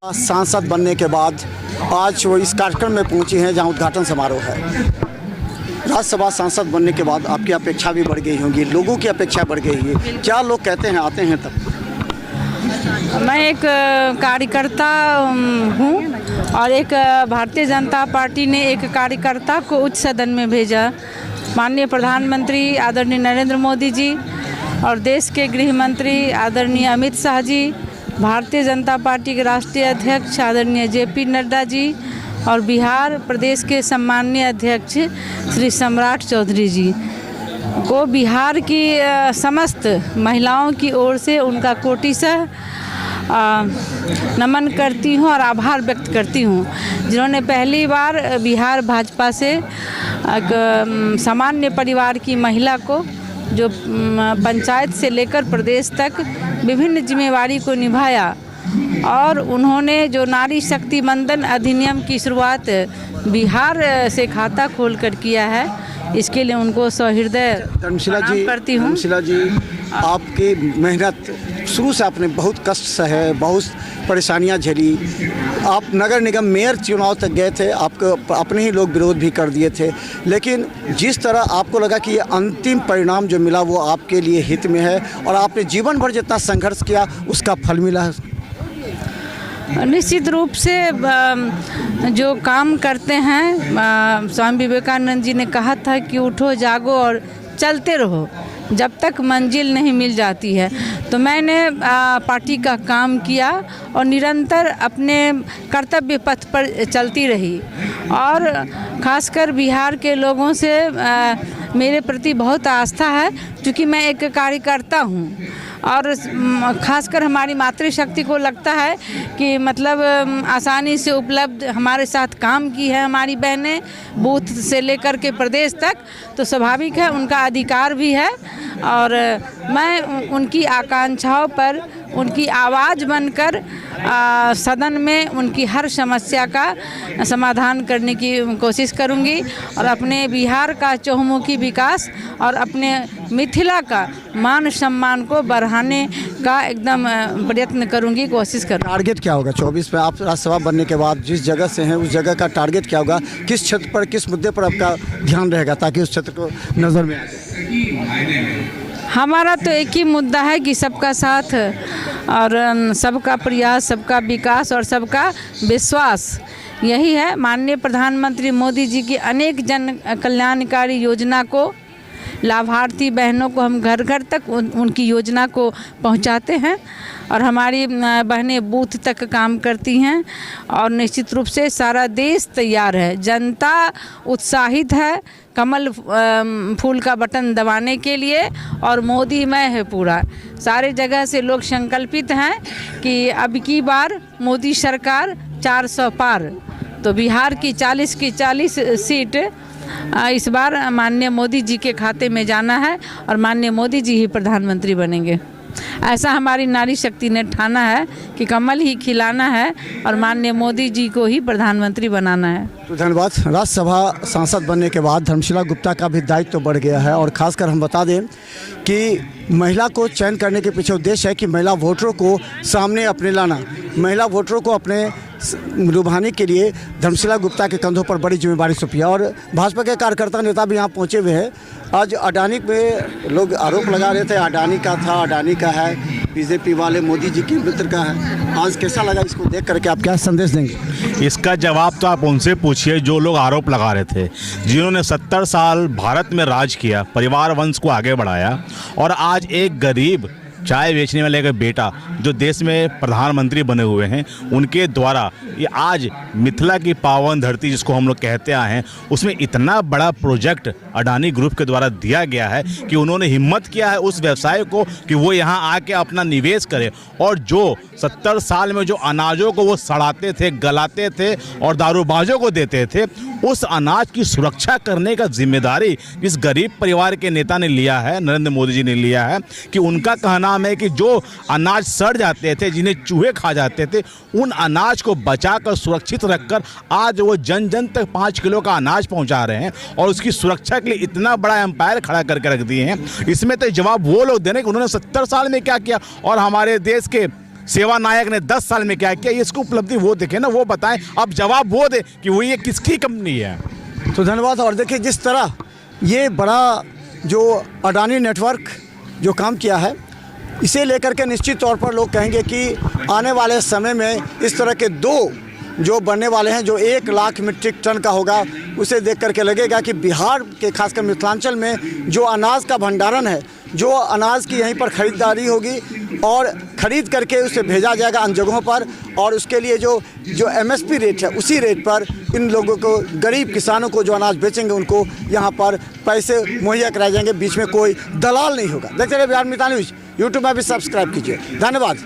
सांसद बनने के बाद आज वो इस कार्यक्रम में पहुंची हैं जहां उद्घाटन समारोह है। राज्यसभा सांसद बनने के बाद आपकी अपेक्षा भी बढ़ गई होंगी, लोगों की अपेक्षा बढ़ गई है। क्या लोग कहते हैं आते हैं तब? मैं एक कार्यकर्ता हूँ और एक भारतीय जनता पार्टी ने एक कार्यकर्ता को उच्च सदन में भेजा। माननीय प्रधानमंत्री आदरणीय नरेंद्र मोदी जी और देश के गृह मंत्री आदरणीय अमित शाह जी, भारतीय जनता पार्टी के राष्ट्रीय अध्यक्ष आदरणीय JP नड्डा जी और बिहार प्रदेश के सम्माननीय अध्यक्ष श्री सम्राट चौधरी जी को बिहार की समस्त महिलाओं की ओर से उनका कोटिशः नमन करती हूं और आभार व्यक्त करती हूं, जिन्होंने पहली बार बिहार भाजपा से एक सामान्य परिवार की महिला को, जो पंचायत से लेकर प्रदेश तक विभिन्न जिम्मेवारी को निभाया और उन्होंने जो नारी शक्ति वंदन अधिनियम की शुरुआत बिहार से खाता खोलकर किया है, इसके लिए उनको सहृदय प्रणाम करती हूँ। धर्मशिला जी, आपकी मेहनत शुरू से आपने बहुत कष्ट सहे, बहुत परेशानियां झेली। आप नगर निगम मेयर चुनाव तक गए थे, आपको अपने ही लोग विरोध भी कर दिए थे, लेकिन जिस तरह आपको लगा कि ये अंतिम परिणाम जो मिला वो आपके लिए हित में है और आपने जीवन भर जितना संघर्ष किया उसका फल मिला है। निश्चित रूप से जो काम करते हैं, स्वामी विवेकानंद जी ने कहा था कि उठो जागो और चलते रहो जब तक मंजिल नहीं मिल जाती है। तो मैंने पार्टी का काम किया और निरंतर अपने कर्तव्य पथ पर चलती रही और खासकर बिहार के लोगों से मेरे प्रति बहुत आस्था है, क्योंकि मैं एक कार्यकर्ता हूँ और खासकर हमारी मातृशक्ति को लगता है कि मतलब आसानी से उपलब्ध हमारे साथ काम की है हमारी बहनें, बूथ से लेकर के प्रदेश तक, तो स्वाभाविक है उनका अधिकार भी है और मैं उनकी आकांक्षाओं पर उनकी आवाज़ बनकर सदन में उनकी हर समस्या का समाधान करने की कोशिश करूंगी और अपने बिहार का चहुमुखी विकास और अपने मिथिला का मान सम्मान को बढ़ाने का एकदम प्रयत्न करूंगी, कोशिश करूंगी। टारगेट क्या होगा 24 में? आप राज्यसभा बनने के बाद जिस जगह से हैं उस जगह का टारगेट क्या होगा? किस क्षेत्र पर, किस मुद्दे पर आपका ध्यान रहेगा ताकि उस क्षेत्र को नज़र में आ जाए? हमारा तो एक ही मुद्दा है कि सबका साथ और सबका प्रयास, सबका विकास और सबका विश्वास, यही है। माननीय प्रधानमंत्री मोदी जी की अनेक जन कल्याणकारी योजना को लाभार्थी बहनों को हम घर घर तक उनकी योजना को पहुंचाते हैं और हमारी बहनें बूथ तक काम करती हैं और निश्चित रूप से सारा देश तैयार है, जनता उत्साहित है कमल फूल का बटन दबाने के लिए और मोदी मय है पूरा। सारे जगह से लोग संकल्पित हैं कि अब की बार मोदी सरकार 400 पार, तो बिहार की 40 की 40 सीट इस बार माननीय मोदी जी के खाते में जाना है और माननीय मोदी जी ही प्रधानमंत्री बनेंगे। ऐसा हमारी नारी शक्ति ने ठाना है कि कमल ही खिलाना है और माननीय मोदी जी को ही प्रधानमंत्री बनाना है। तो धन्यवाद। राज्यसभा सांसद बनने के बाद धर्मशिला गुप्ता का भी दायित्व बढ़ गया है और खासकर हम बता दें कि महिला को चयन करने के पीछे उद्देश्य है कि महिला वोटरों को सामने अपने लाना, महिला वोटरों को अपने लुभाने के लिए धर्मशिला गुप्ता के कंधों पर बड़ी जिम्मेदारी सौंपी है और भाजपा के कार्यकर्ता नेता भी यहाँ पहुँचे हुए हैं। आज अडानी पे लोग आरोप लगा रहे थे, अडानी का था, अडानी का है, बीजेपी वाले मोदी जी के मित्र का है। आज कैसा लगा इसको देख करके, आप क्या संदेश देंगे? इसका जवाब तो आप उनसे पूछिए जो लोग आरोप लगा रहे थे, जिन्होंने 70 साल भारत में राज किया, परिवार वंश को आगे बढ़ाया और आज एक गरीब चाय बेचने वाले का बेटा जो देश में प्रधानमंत्री बने हुए हैं, उनके द्वारा ये आज मिथिला की पावन धरती जिसको हम लोग कहते आए हैं, उसमें इतना बड़ा प्रोजेक्ट अडानी ग्रुप के द्वारा दिया गया है कि उन्होंने हिम्मत किया है उस व्यवसाय को कि वो यहाँ आके अपना निवेश करे और जो 70 साल में जो अनाजों को वो सड़ाते थे, गलाते थे और दारूबाजों को देते थे, उस अनाज की सुरक्षा करने का जिम्मेदारी इस गरीब परिवार के नेता ने लिया है, नरेंद्र मोदी जी ने लिया है। कि उनका कहना है कि जो अनाज सड़ जाते थे, जिन्हें चूहे खा जाते थे, उन अनाज को बचाकर सुरक्षित रखकर आज वो जन जन तक 5 किलो का अनाज पहुंचा रहे हैं और उसकी सुरक्षा के लिए इतना बड़ा एम्पायर खड़ा करके रख दिए हैं। इसमें तो जवाब वो लोग देने कि उन्होंने 70 साल में क्या किया और हमारे देश के सेवा नायक ने 10 साल में क्या किया, इसकी उपलब्धि वो देखे ना, वो बताएं, अब जवाब वो दे कि वो ये किसकी कंपनी है। तो धन्यवाद। और देखिए जिस तरह ये बड़ा जो अडानी नेटवर्क जो काम किया है, इसे लेकर के निश्चित तौर पर लोग कहेंगे कि आने वाले समय में इस तरह के 2 जो बनने वाले हैं, जो 1 लाख मीट्रिक टन का होगा, उसे देख करके लगेगा कि बिहार के खासकर मिथिलांचल में जो अनाज का भंडारण है, जो अनाज की यहीं पर ख़रीदारी होगी और ख़रीद करके उसे भेजा जाएगा अन्य जगहों पर, और उसके लिए जो MSP रेट है उसी रेट पर इन लोगों को, गरीब किसानों को जो अनाज बेचेंगे उनको यहाँ पर पैसे मुहैया कराए जाएंगे, बीच में कोई दलाल नहीं होगा। देखते रहिए बिहार मितान न्यूज़, यूट्यूब में भी सब्सक्राइब कीजिए। धन्यवाद।